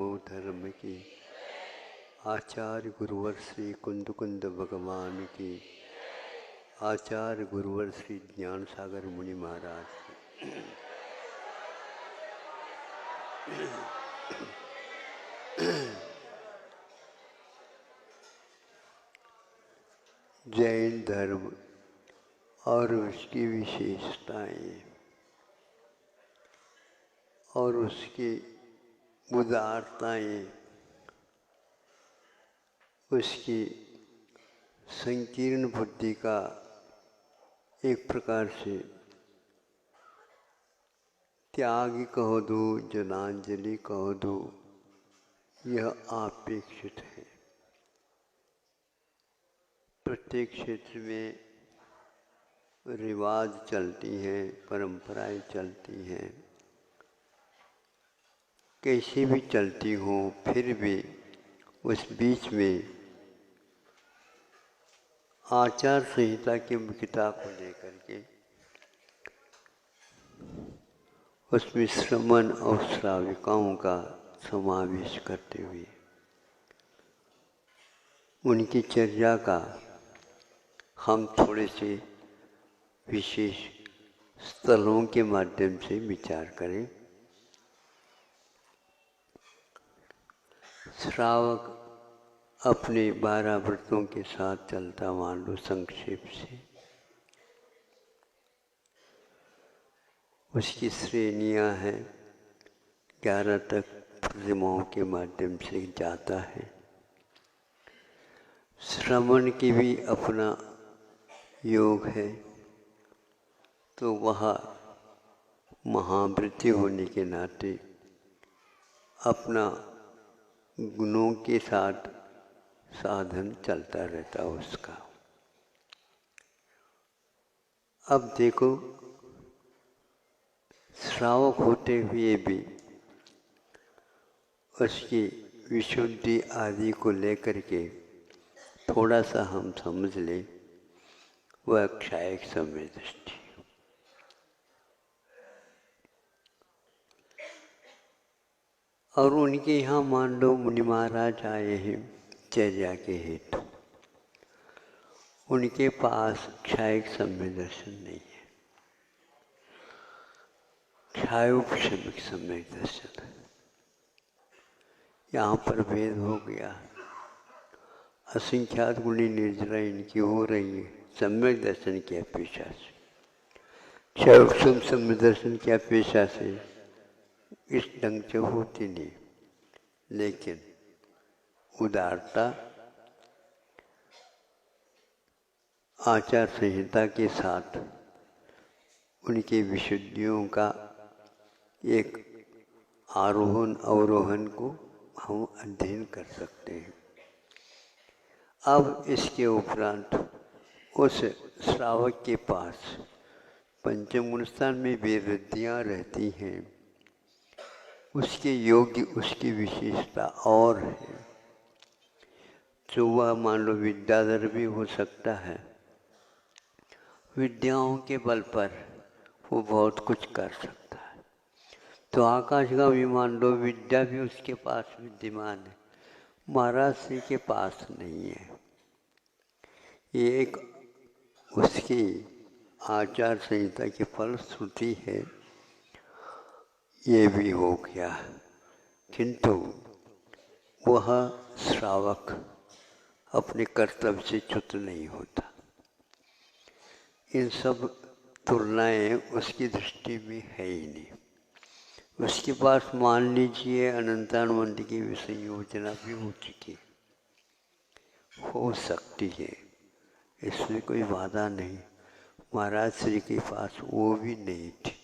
नमो धर्म की। आचार्य गुरुवर श्री कुंद कुंद भगवान की। आचार्य गुरुवर श्री ज्ञान सागर मुनि महाराज की। जैन धर्म और उसकी विशेषताएं और उसकी उदारताएं, उसकी संकीर्ण बुद्धि का एक प्रकार से त्याग कहो दो, जनांजलि कहो दो, यह अपेक्षित है। प्रत्येक क्षेत्र में रिवाज चलती हैं, परंपराएं चलती हैं, कैसी भी चलती हो, फिर भी उस बीच में आचार संहिता की मुख्यता को लेकर के उसमें श्रमण और श्राविकाओं का समावेश करते हुए उनकी चर्या का हम थोड़े से विशेष स्थलों के माध्यम से विचार करें। श्रावक अपने 12 व्रतों के साथ चलता, मान लो संक्षेप से। उसकी श्रेणियां हैं, 11 तक प्रतिमाओं के माध्यम से जाता है। श्रवण की भी अपना योग है, तो वह महावृत्ति होने के नाते अपना गुणों के साथ साधन चलता रहता उसका। अब देखो, श्रावक होते हुए भी उसकी विशुद्धि आदि को लेकर के थोड़ा सा हम समझ लें, वह क्षायक समय दृष्टि। और उनके यहाँ मान लो मुनि महाराज आए हैं चर्या के हेतु, उनके पास क्षायक समय दर्शन नहीं है, क्षायोपशमिक समय दर्शन है। यहाँ पर भेद हो गया। असंख्यात गुणी निर्जरा इनकी हो रही है सम्यक दर्शन की अपेक्षा से, क्षयोपशम समय दर्शन की अपेक्षा से इस ढंग से होती नहीं। लेकिन उदारता आचार संहिता के साथ उनकी विशुद्धियों का एक आरोहण अवरोहण को हम अध्ययन कर सकते हैं। अब इसके उपरांत उस श्रावक के पास पंचम गुण स्थान में विरुद्धियाँ रहती हैं, उसके योग्य उसकी विशेषता और है। जो वह मान लो विद्याधर भी हो सकता है, विद्याओं के बल पर वो बहुत कुछ कर सकता है। तो आकाश का भी मान लो विद्या भी उसके पास विद्यमान है, महाराज श्री के पास नहीं है। ये एक उसकी आचार संहिता की फलश्रुति है, ये भी हो गया। किंतु वह श्रावक अपने कर्तव्य से च्युत नहीं होता। इन सब तुलनाएं उसकी दृष्टि में है ही नहीं। उसके पास मान लीजिए अनंतानुबंध की विषय योजना भी हो चुकी, हो सकती है, इसमें कोई बाधा नहीं। महाराज श्री के पास वो भी नहीं थी।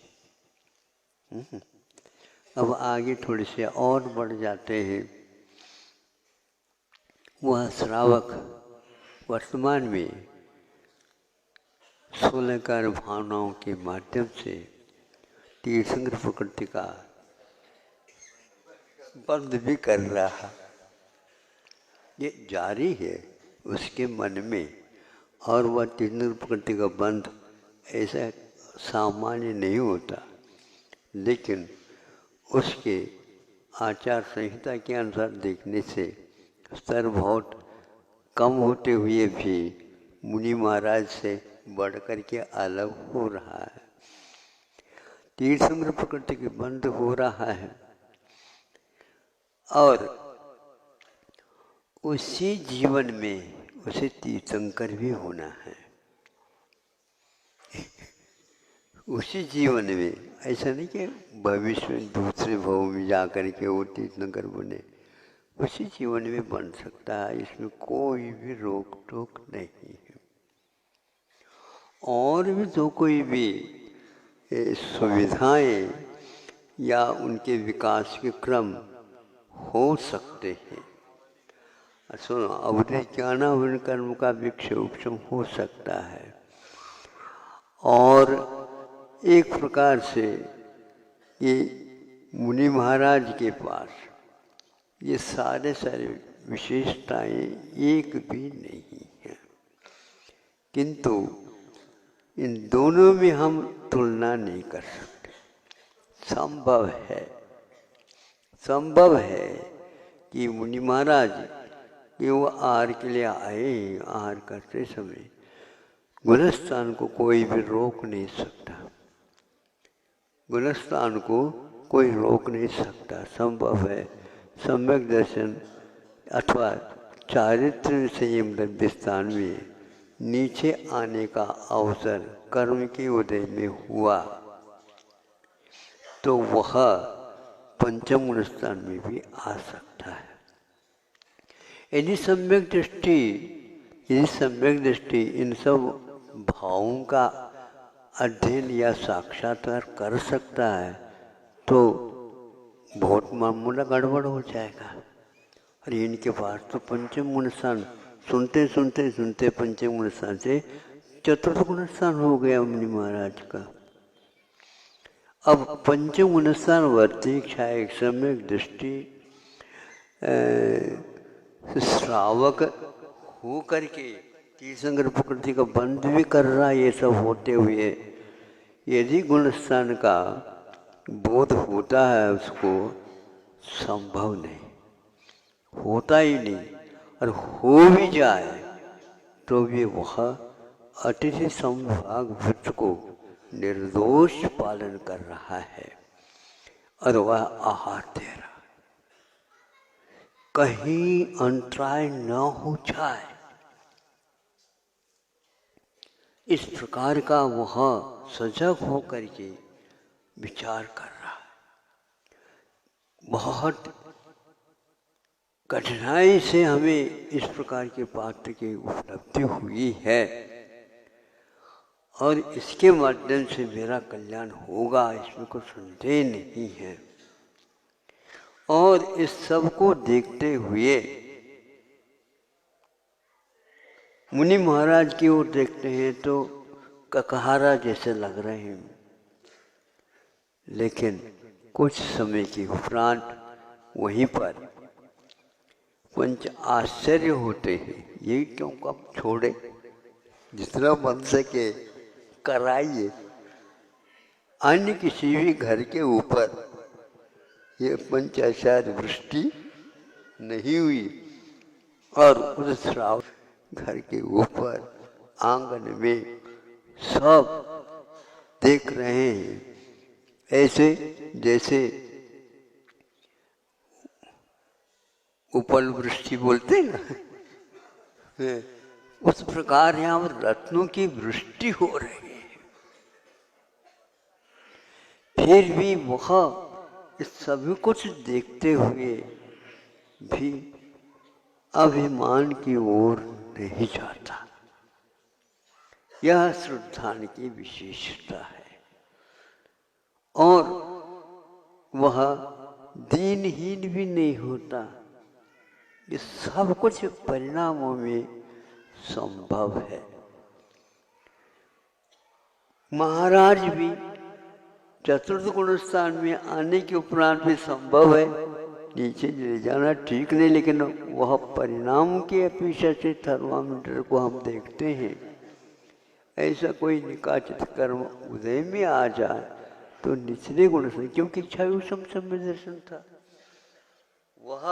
अब आगे थोड़े से और बढ़ जाते हैं। वह श्रावक वर्तमान में 16 कार्य भावनाओं के माध्यम से तीर्थंकर प्रकृति का बंध भी कर रहा है। ये जारी है उसके मन में, और वह तीर्थंकर प्रकृति का बंध ऐसा सामान्य नहीं होता, लेकिन उसके आचार संहिता के अनुसार देखने से स्तर बहुत कम होते हुए भी मुनि महाराज से बढ़कर के अलग हो रहा है। तीर्थंकर प्रकृति के बंद हो रहा है और उसी जीवन में उसे तीर्थंकर भी होना है। उसी जीवन में, ऐसा नहीं कि भविष्य में दूसरे भव में जाकर के वो तीर्थंकर बने, उसी जीवन में बन सकता है, इसमें कोई भी रोक टोक नहीं है। और भी जो कोई भी सुविधाएं या उनके विकास के क्रम हो सकते हैं, सुनो, अवधि ज्ञानावरण कर्म का विक्षोभम हो सकता है। और एक प्रकार से ये मुनि महाराज के पास ये सारे विशेषताएं एक भी नहीं है, किंतु इन दोनों में हम तुलना नहीं कर सकते। संभव है कि मुनि महाराज कि वो आहार के लिए आए, आहार करते समय गुणस्थान को कोई भी रोक नहीं सकता, गुणस्थान को कोई रोक नहीं सकता। संभव है सम्यक दर्शन अथवा चारित्र संयम स्थान में नीचे आने का अवसर कर्म के उदय में हुआ तो वह पंचम गुण स्थान में भी आ सकता है। यदि सम्यक दृष्टि इन सब भावों का अध्ययन या साक्षात्कार कर सकता है तो बहुत मामूला गड़बड़ हो जाएगा। और इनके पास तो पंचम गुण स्थान सुनते पंचम गुण स्थान से चतुर्थ गुण स्थान हो गया मुनि महाराज का। अब पंचम गुण स्थान वर्ती इच्छा एक सम्यक दृष्टि श्रावक हो करके तीर्थंकर प्रकृति का बंध भी कर रहा है। ये सब होते हुए यदि गुण स्थान का बोध होता है उसको, संभव नहीं, होता ही नहीं, और हो भी जाए तो भी वह अतिथि संभाग वृत्त को निर्दोष पालन कर रहा है और वह आहार दे रहा है, कहीं अंतराय न हो जाए इस प्रकार का वह सजग होकर के विचार कर रहा है। बहुत कठिनाई से हमें इस प्रकार के पात्र की उपलब्धि हुई है और इसके माध्यम से मेरा कल्याण होगा, इसमें कोई संदेह नहीं है। और इस सब को देखते हुए मुनि महाराज की ओर देखते हैं तो ककहारा जैसे लग रहे हैं, लेकिन कुछ समय के उपरांत वहीं पर पंच आश्चर्य होते हैं। ये क्यों कब छोड़े, जितना बन सके कराइए। अन्य किसी भी घर के ऊपर ये पंच आचार्य वृष्टि नहीं हुई और उस श्राव घर के ऊपर आंगन में सब देख रहे हैं, ऐसे जैसे उपल वृष्टि बोलते हैं ना, उस प्रकार यहाँ पर रत्नों की वृष्टि हो रही है। फिर भी वह इस सभी कुछ देखते हुए भी अभिमान की ओर नहीं जाता। यह श्रद्धान की विशेषता है और वह दीनहीन भी नहीं होता। ये सब कुछ परिणामों में संभव है। महाराज भी चतुर्थ गुण स्थान में आने के उपरांत भी संभव है, नीचे ले जाना ठीक नहीं, लेकिन वह परिणाम की अपेक्षा से थर्मामीटर को हम देखते हैं। ऐसा कोई निकाचित कर्म उदय में आ जाए तो निचले गुण से, क्योंकि क्षय समय दर्शन था, वह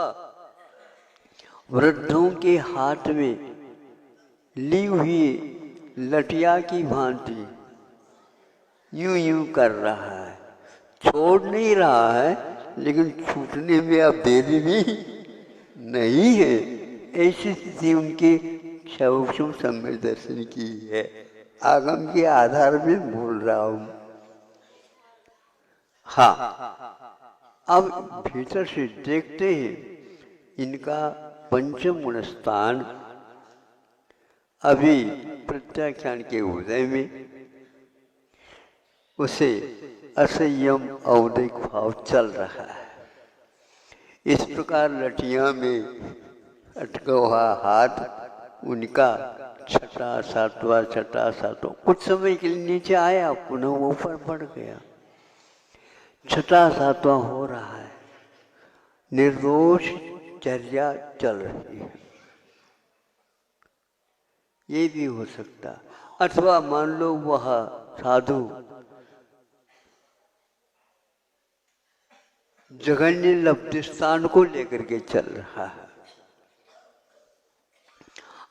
वृद्धों के हाथ में ली हुई लटिया की भांति यूं यूं कर रहा है, छोड़ नहीं रहा है, लेकिन छूटने में अब देरी भी नहीं है। ऐसी स्थिति उनके सूक्ष्म सम्यक दर्शन की है। आगम के आधार में बोल रहा हूं। हाँ, अब भीतर से देखते हैं इनका पंचम गुण स्थान अभी प्रत्याख्यान के उदय में उसे असंयम औदिक भाव चल रहा है। इस प्रकार लटिया में अटका हुआ हाथ उनका छठा सातवां कुछ समय के लिए नीचे आया, पुनः ऊपर बढ़ गया। छठा सातवां हो रहा है, निर्दोष चर्या चल रही है। ये भी हो सकता, अथवा मान लो वह साधु जघन्य लब्धि स्थान को लेकर के चल रहा है,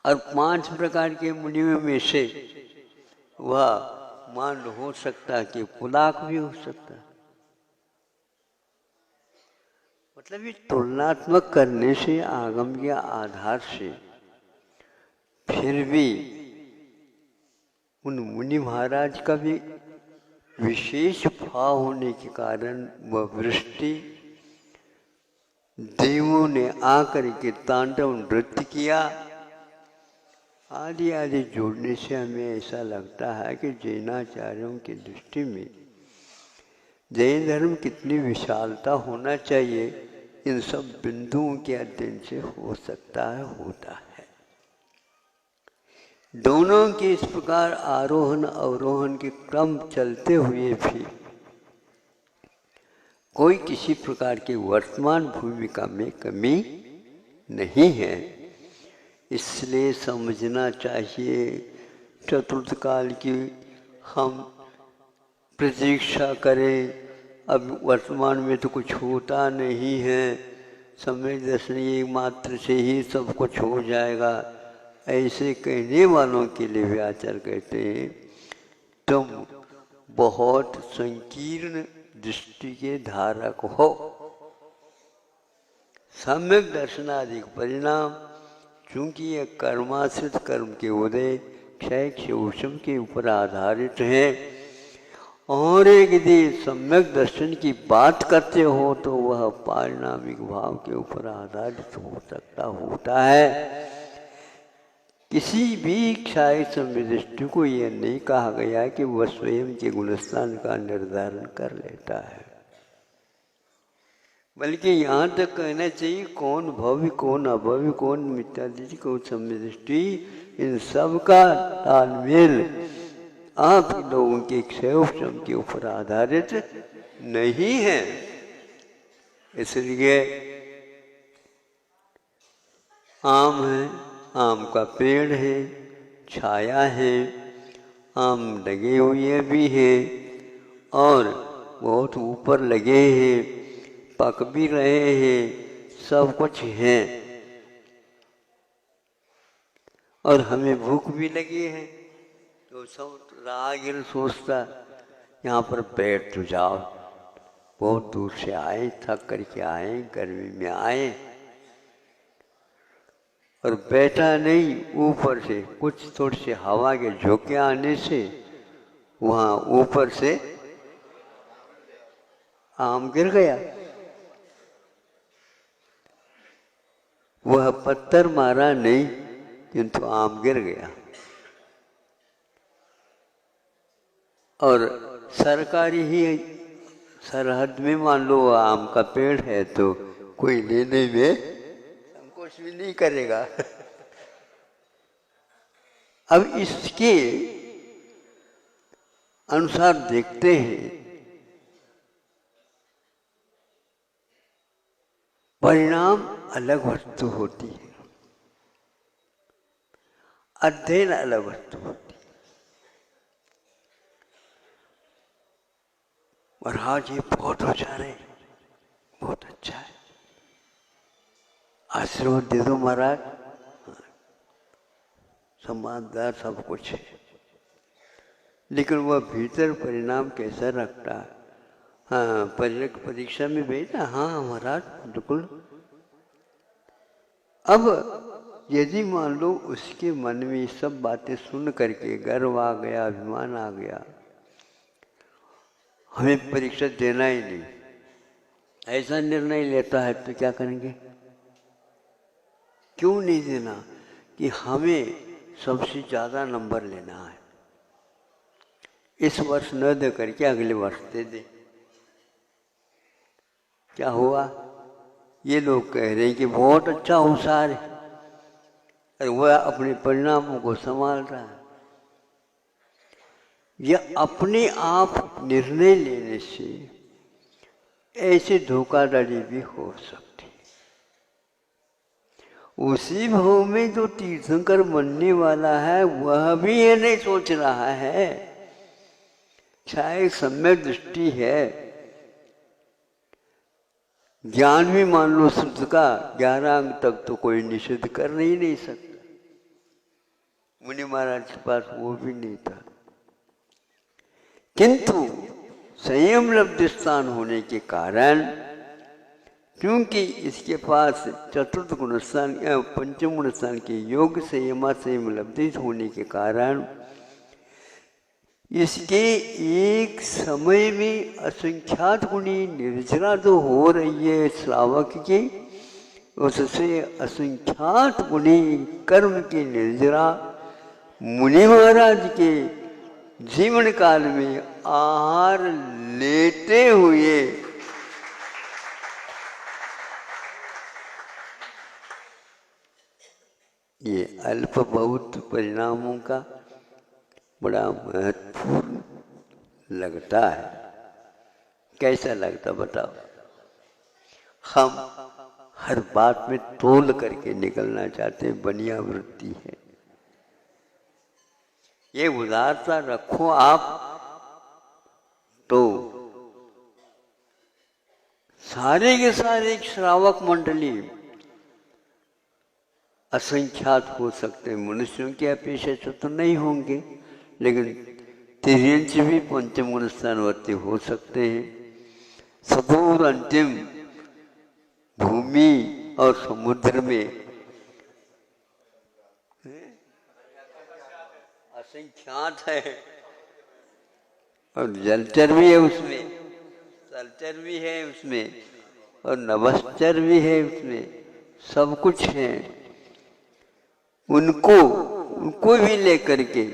और 5 प्रकार के मुनियों में से वह मान हो सकता कि पुलाक भी हो सकता। मतलब ये तुलनात्मक करने से आगम के आधार से फिर भी उन मुनि महाराज का भी विशेष भाव होने के कारण वह वृष्टि देवों ने आकर के तांडव नृत्य किया आदि आदि जोड़ने से हमें ऐसा लगता है कि जैनाचार्यों की दृष्टि में जैन धर्म कितनी विशालता होना चाहिए, इन सब बिंदुओं के अध्ययन से हो सकता है, होता है। दोनों के इस प्रकार आरोहण अवरोहण के क्रम चलते हुए भी कोई किसी प्रकार की वर्तमान भूमिका में कमी नहीं है। इसलिए समझना चाहिए चतुर्थ काल की हम प्रतीक्षा करें, अब वर्तमान में तो कुछ होता नहीं है, समय दर्शन एक मात्र से ही सब कुछ हो जाएगा, ऐसे कहने वालों के लिए व्याचार्य कहते हैं तुम बहुत संकीर्ण दृष्टि के धारक हो। सम्यक दर्शनादि परिणाम चूंकि यह कर्माश्रित कर्म के उदय क्षय क्षोषम के ऊपर आधारित है, और एक यदि सम्यक दर्शन की बात करते हो तो वह पारिणामिक भाव के ऊपर आधारित हो सकता होता है। किसी भी क्षय संविदृष्टि को यह नहीं कहा गया कि वह स्वयं के गुणस्थान का निर्धारण कर लेता है, बल्कि यहाँ तक कहना चाहिए कौन भव्य कौन अभव्य कौन मिथ्यादृष्टि कौन संविदृष्टि, इन सब का तालमेल आप लोगों के क्षयोक्षम के ऊपर आधारित नहीं है। इसलिए आम है, आम का पेड़ है, छाया है, आम लगे हुए भी हैं और बहुत ऊपर लगे हैं, पक भी रहे हैं, सब कुछ है, और हमें भूख भी लगी है, तो सब राहगीर सोचता यहाँ पर बैठ तो जाओ, बहुत दूर से आए, थक करके आए, गर्मी में आए, और बैठा नहीं, ऊपर से कुछ थोड़ी सी हवा के झोंके आने से वहाँ ऊपर से आम गिर गया। वह पत्थर मारा नहीं, किंतु आम गिर गया। और सरकारी ही सरहद में मान लो आम का पेड़ है तो कोई लेने में संकोच भी नहीं करेगा। अब इसके अनुसार देखते हैं, परिणाम अलग वस्तु होती है, अध्ययन अलग वस्तु होती है। महाराज ये बहुत होशियार है, बहुत अच्छा है, आशीर्वाद दे दो महाराज, समानदार सब कुछ है, लेकिन वह भीतर परिणाम कैसा रखता है। हाँ, परीक्षा में भेजा, हाँ महाराज बिल्कुल। अब यदि मान लो उसके मन में सब बातें सुन करके गर्व आ गया, अभिमान आ गया, हमें परीक्षा देना ही नहीं, ऐसा निर्णय लेता है, तो क्या करेंगे? क्यों नहीं देना? कि हमें सबसे ज़्यादा नंबर लेना है, इस वर्ष न दे करके अगले वर्ष दे दे। क्या हुआ? ये लोग कह रहे हैं कि बहुत अच्छा होशियार है, और वह अपने परिणामों को संभाल रहा है। यह अपने आप निर्णय लेने से ऐसे धोखाधड़ी भी हो सकती। उसी भाव में जो तीर्थंकर बनने वाला है वह भी ये नहीं सोच रहा है, शायद सम्यक दृष्टि है, ज्ञान भी मान लो शुद्ध का 11 अंक तक तो कोई निषेध कर ही नहीं सकता। मुनि महाराज के पास वो भी नहीं था, किंतु संयम लब्ध स्थान होने के कारण, क्योंकि इसके पास चतुर्थ गुण स्थान या पंचम गुण स्थान के योग संयम लब्धि होने के कारण इसके एक समय में असंख्यात गुणी निर्जरा जो हो रही है श्रावक की, उससे असंख्यात गुणी कर्म की निर्जरा मुनि महाराज के जीवन काल में आहार लेते हुए ये अल्प बहुत परिणामों का बड़ा महत्वपूर्ण लगता है। कैसा लगता बताओ? हम हर बात में तोल करके निकलना चाहते हैं, बनिया वृत्ति है। ये उदारता रखो आप तो सारे के सारे श्रावक मंडली असंख्यात हो सकते हैं। मनुष्यों की अपेक्षा से तो नहीं होंगे, लेकिन तिर्यंच भी पंचम गुण स्थानवर्ती हो सकते हैं। सदूर अंतिम भूमि और समुद्र में असंख्यात है, और जलचर भी है उसमें, जलचर भी है उसमें, और नभश्चर भी है उसमें, सब कुछ है। उनको भी लेकर के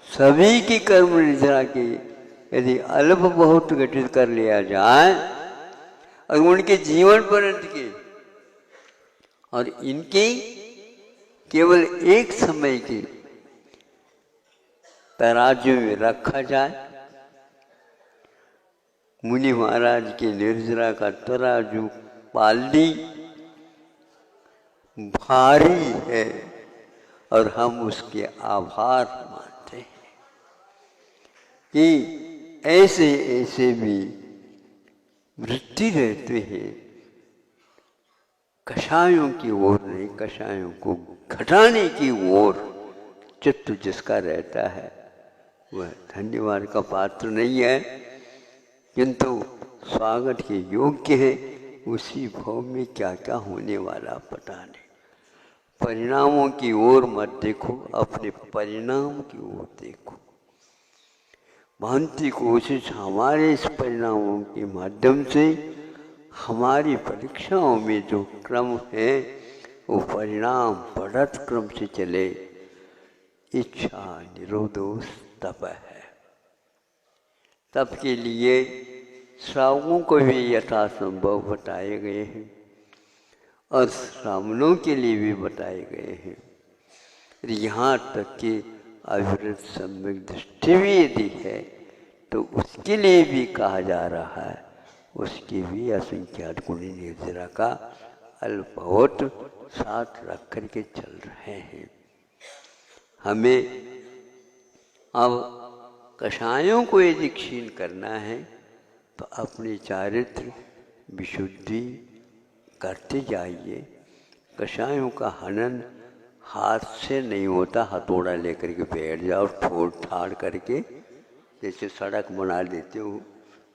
सभी की कर्म निर्जरा की यदि अल्प बहुत घटित कर लिया जाए और उनके जीवन पर्यंत के और इनके केवल एक समय के तराजू में रखा जाए, मुनि महाराज के निर्जरा का तराजू पालनी भारी है, और हम उसके आभार मानते हैं कि ऐसे ऐसे भी वृत्ति रहते हैं, कषायों की ओर नहीं, कषायों को घटाने की ओर चित्त जिसका रहता है वह धन्यवाद का पात्र नहीं है, किंतु स्वागत के योग्य है। उसी भाव में क्या क्या होने वाला पता नहीं। परिणामों की ओर मत देखो, अपने परिणाम की ओर देखो। भांति कोशिश हमारे इस परिणामों के माध्यम से हमारी परीक्षाओं में जो क्रम है वो परिणाम बढ़त क्रम से चले। इच्छा निरोधो तप है। तप के लिए श्रावकों को भी यथासंभव बताए गए हैं और श्रावणों के लिए भी बताए गए हैं। यहाँ तक कि अविरत सम्यक दृष्टि भी यदि है तो उसके लिए भी कहा जा रहा है, उसकी भी असंख्यात गुणी निर्जरा का अल्पवत साथ रख करके चल रहे हैं। हमें अब कषायों को यदि क्षीण करना है तो अपने चारित्र विशुद्धि करते जाइए। कषायों का हनन हाथ से नहीं होता, हथौड़ा लेकर के बैठ जाओ ठोड़ ठाड़ करके जैसे सड़क बना देते हो,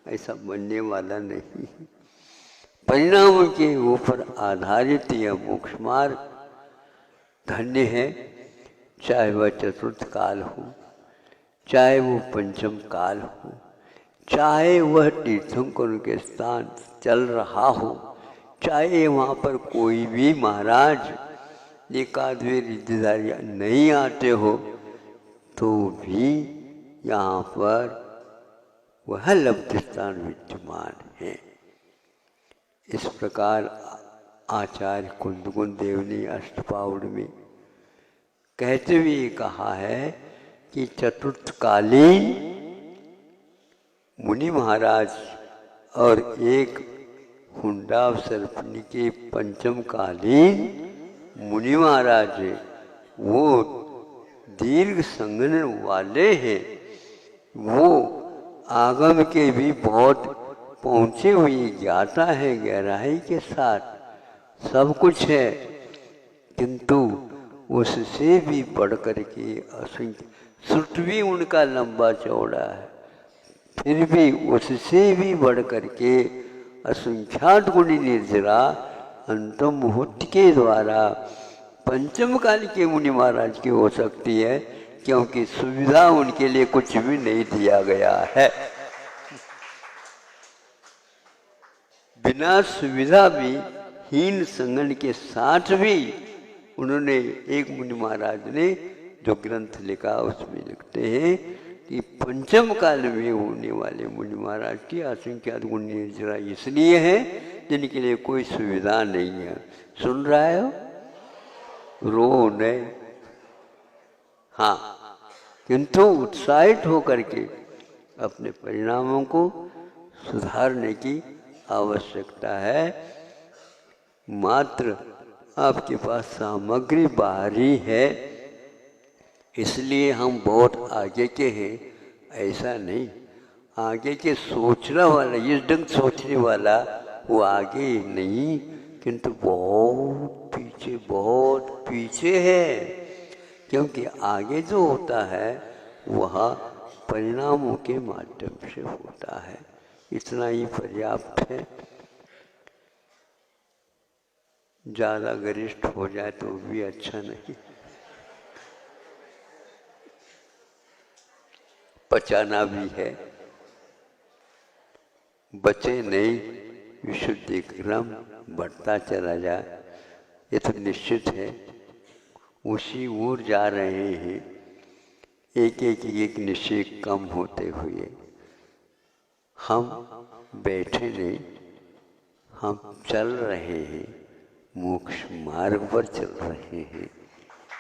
ऐसा बनने वाला नहीं। परिणामों के ऊपर आधारित यह मोक्ष मार्ग धन्य है, चाहे वह चतुर्थ काल हो, चाहे वो पंचम काल हो, चाहे वह तीर्थंकरों के स्थान चल रहा हो, चाहे वहाँ पर कोई भी महाराज एकाधवे रिद्धिधारी नहीं आते हो, तो भी यहाँ पर वह लब्ध स्थान विद्यमान है। इस प्रकार आचार्य कुंदकुंद देव ने अष्टपाउड़ में कहते हुए कहा है कि चतुर्थकालीन मुनि महाराज और एक हुंडा सर्पणी के पंचम कालीन मुनि महाराज है, वो दीर्घ संगन वाले हैं, वो आगम के भी बहुत पहुँचे हुए ज्ञाता है, गहराई के साथ सब कुछ है, किंतु उससे भी बढ़ कर के असंख्य श्रुत भी उनका लंबा चौड़ा है, फिर भी उससे भी बढ़ कर के असंख्यात गुणी निर्जरा अंतम मुहूर्त के द्वारा पंचम काल के मुनि महाराज की हो सकती है, क्योंकि सुविधा उनके लिए कुछ भी नहीं दिया गया है। बिना सुविधा भी हीन संगन के साथ भी उन्होंने, एक मुनि महाराज ने जो ग्रंथ लिखा उसमें लिखते हैं कि पंचम काल में होने वाले मुनि महाराज की असंख्यात गुण निर्जरा इसलिए है जिनके लिए कोई सुविधा नहीं है। सुन रहा है हो? रो नहीं, हाँ, किंतु उत्साहित होकर के अपने परिणामों को सुधारने की आवश्यकता है। मात्र आपके पास सामग्री बाहरी है इसलिए हम बहुत आगे के हैं, ऐसा नहीं। आगे के सोचने वाला, इस ढंग सोचने वाला वो आगे नहीं, किंतु बहुत पीछे है, क्योंकि आगे जो होता है वह परिणामों के माध्यम से होता है। इतना ही पर्याप्त है। ज़्यादा गरिष्ठ हो जाए तो भी अच्छा नहीं, पचाना भी है, बचे नहीं, विशुद्धि क्रम बढ़ता चला जाए, ये तो निश्चित है। उसी ओर जा रहे हैं, एक निश्चय कम होते हुए। हम बैठे नहीं, हम चल रहे हैं, मोक्ष मार्ग पर चल रहे हैं।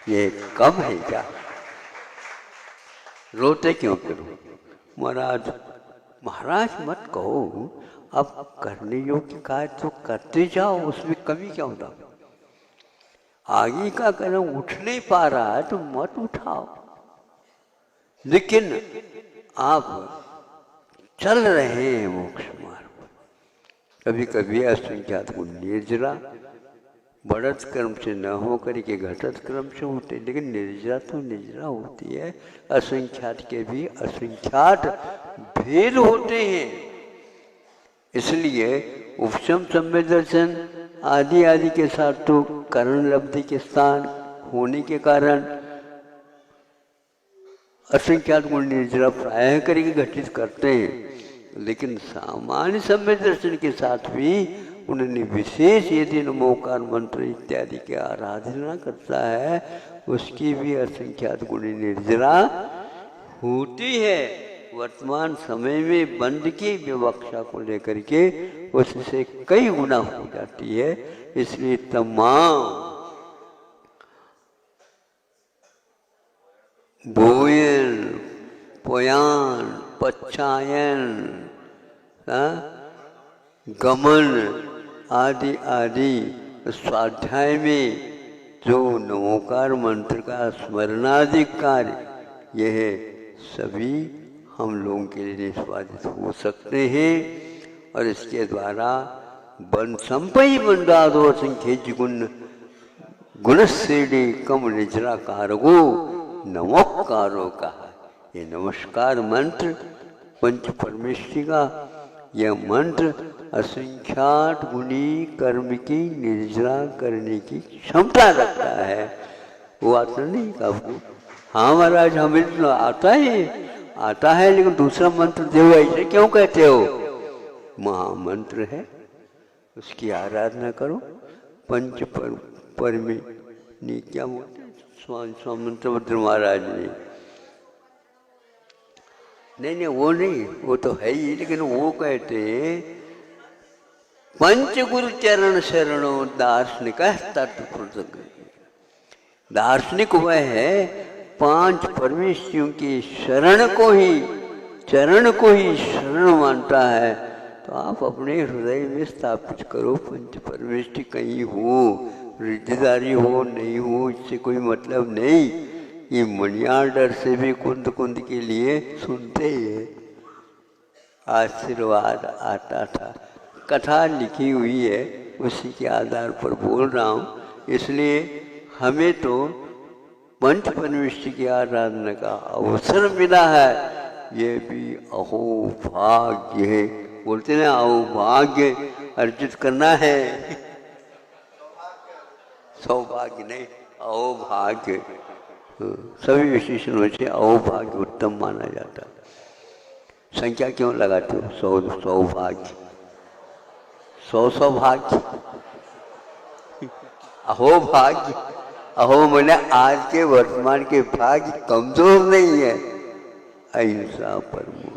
ये कम है क्या? रोते क्यों करो? महाराज मत कहो, अब करने योग्य कार्य तो करते जाओ, उसमें कमी क्या होता? आगे का कदम उठ नहीं पा रहा है तो मत उठाओ, लेकिन आप चल रहे हैं मोक्ष मार्ग। कभी कभी असंख्यात गुण निर्जरा बढ़त क्रम से न हो करके घटत क्रम से होते, लेकिन निर्जरा तो निर्जरा होती है। असंख्यात के भी असंख्यात भेद होते हैं, इसलिए उपशम सम्य दर्शन आदि के साथ तो करण लब्धि के स्थान होने के कारण असंख्यात गुण निर्जरा प्राय करके घटित करते हैं, लेकिन सामान्य सम्य दर्शन के साथ भी उन्होंने विशेष यदि नमोकार मंत्र इत्यादि की आराधना करता है, उसकी भी असंख्यात गुण निर्जरा होती है। वर्तमान समय में बंद की विवक्षा को लेकर के उससे कई गुना हो जाती है। इसलिए तमाम बोयन, पोयान, पच्छायन, गमन आदि स्वाध्याय में जो नमोकार मंत्र का स्मरणादि कार्य, यह सभी हम लोगों के लिए निष्पादित हो सकते हैं और इसके द्वारा बन संपई बंदादो संखेज गुण गुणसेडी कम निजरा कारगो नमस्कारो का। ये नमस्कार मंत्र पंच परमेष्टि का यह मंत्र असंख्यात गुणी कर्म की निर्जरा करने की क्षमता रखता है। वो आता नहीं आपको? हाँ महाराज हमें तो आता है लेकिन दूसरा मंत्र देव ऐसे क्यों कहते हो? महामंत्र है, उसकी आराधना करो। पंच परमे ने क्या बोलते स्वामी महाराज ने, नहीं वो नहीं, वो तो है ही, लेकिन वो कहते हैं पंच गुरु चरण शरणो दार्शनिक तत्व। दार्शनिक वह है पांच परमेश्वरों की शरण को ही, चरण को ही शरण मानता है। तो आप अपने हृदय में स्थापित करो पंच परमेष्टि। कहीं हो, रिश्तेदारी हो नहीं हो, इससे कोई मतलब नहीं। ये मणियार्डर से भी कुंद कुंद के लिए सुनते ही आशीर्वाद आता था। कथा लिखी हुई है, उसी के आधार पर बोल रहा हूँ। इसलिए हमें तो पंच परमेष्टि की आराधना का अवसर मिला है, ये भी अहो भाग्य है। बोलते ना अहो भाग्य अर्जित करना है, सौभाग्य नहीं, अहो भाग्य। सभी विशेषणों से अहो भाग्य उत्तम माना जाता है। संख्या क्यों लगाते हो? सौभाग्य, सौभाग्य, अहो भाग्य। अहो मैंने आज के वर्तमान के भाग्य कमजोर नहीं है। अहिंसा परमो